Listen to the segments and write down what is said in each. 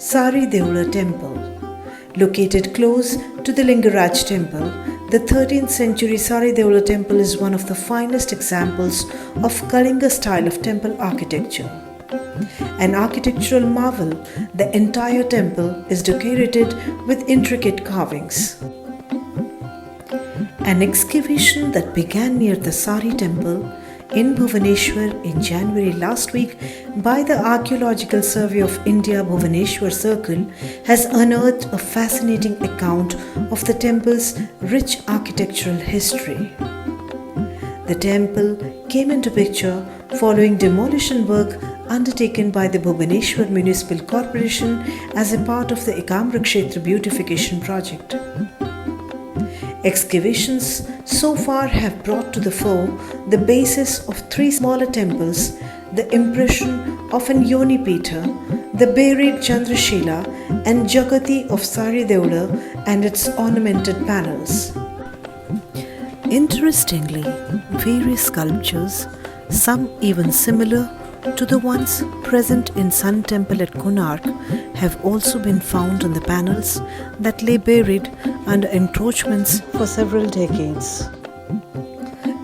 Sari Deola Temple. Located close to the Lingaraj Temple, the 13th century Sari Deola Temple is one of the finest examples of Kalinga style of temple architecture. An architectural marvel, the entire temple is decorated with intricate carvings. An excavation that began near the Sari Temple in Bhubaneswar in January last week by the Archaeological Survey of India Bhubaneswar Circle has unearthed a fascinating account of the temple's rich architectural history. The temple came into picture following demolition work undertaken by the Bhubaneswar Municipal Corporation as a part of the Ekamra Kshetra beautification project. Excavations so far have brought to the fore the basis of three smaller temples, the impression of an Yoni Pita, the buried Chandrashila and Jagati of Sari Deola and its ornamented panels. Interestingly, various sculptures, some even similar to the ones present in Sun Temple at Konark, have also been found on the panels that lay buried under encroachments for several decades.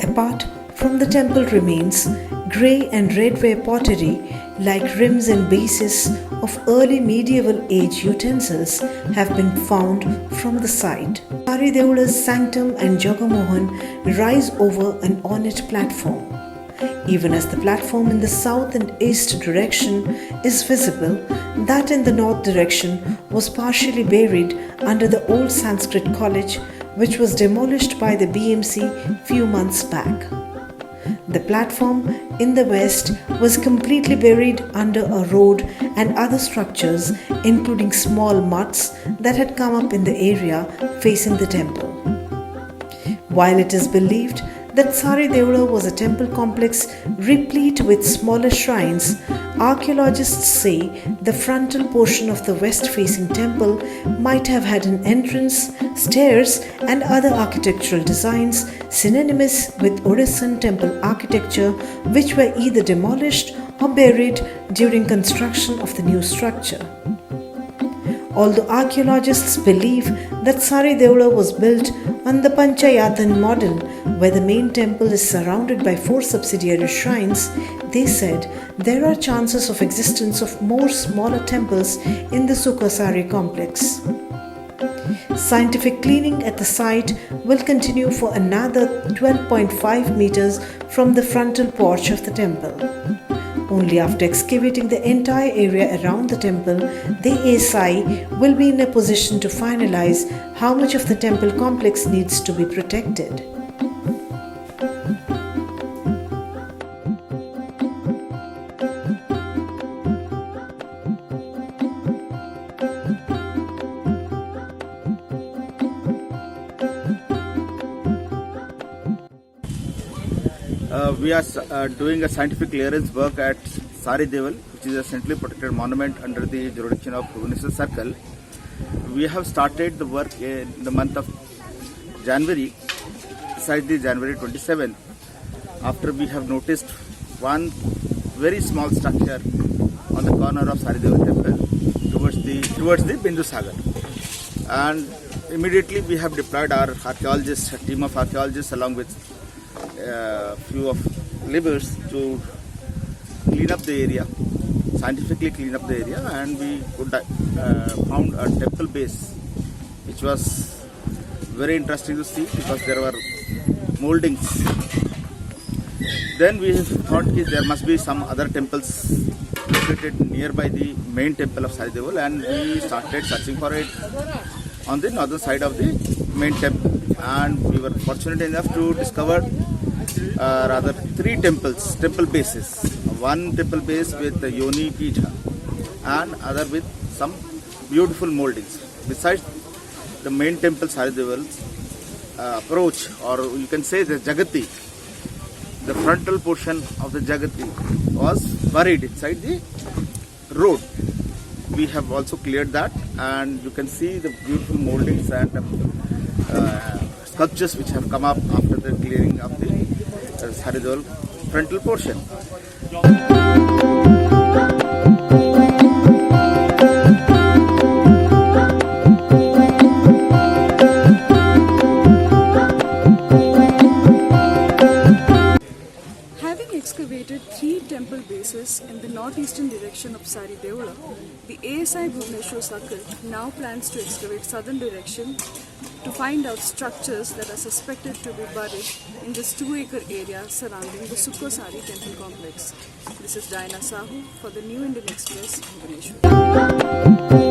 Apart from the temple remains, grey and red ware pottery like rims and bases of early medieval age utensils have been found from the site. Sari Deola's sanctum and Jagamohan rise over an ornate platform. Even as the platform in the south and east direction is visible, that in the north direction was partially buried under the old Sanskrit college, which was demolished by the BMC few months back. The platform in the west was completely buried under a road and other structures, including small mutts that had come up in the area facing the temple. While it is believed that Sari Deola was a temple complex replete with smaller shrines, archaeologists say the frontal portion of the west-facing temple might have had an entrance, stairs and other architectural designs synonymous with Odissan temple architecture, which were either demolished or buried during construction of the new structure. Although archaeologists believe that Sari Deola was built on the Panchayatan model, where the main temple is surrounded by 4 subsidiary shrines, they said there are chances of existence of more smaller temples in the Sukasari complex. Scientific cleaning at the site will continue for another 12.5 meters from the frontal porch of the temple. Only after excavating the entire area around the temple, the ASI will be in a position to finalize how much of the temple complex needs to be protected. We are doing a scientific clearance work at Sari Deola, which is a centrally protected monument under the jurisdiction of Bhubaneswar Circle. We have started the work in the month of January, precisely January 27, after we have noticed one very small structure on the corner of Sari Deola temple towards the Bindu Sagar. And immediately we have deployed our archaeologists, a team of archaeologists along with few of laborers to clean up the area, scientifically clean up the area, and we could found a temple base which was very interesting to see because there were moldings. Then we thought there must be some other temples located nearby the main temple of Sari Deola, and we started searching for it on the northern side of the main temple, and we were fortunate enough to discover rather 3 temple bases. One temple base with the Yoni Pita and other with some beautiful moldings. Besides the main temple Sari Deola's approach, or you can say the Jagati, the frontal portion of the Jagati was buried inside the road. We have also cleared that, and you can see the beautiful moldings and sculptures which have come up after the clearing of the Sari Deola frontal portion. Baroda, the ASI Bhubaneswar Circle now plans to excavate southern direction to find out structures that are suspected to be buried in this 2-acre area surrounding the Sukkosari temple complex. This is Diana Sahu for the New Indian Express, Bhubaneswar.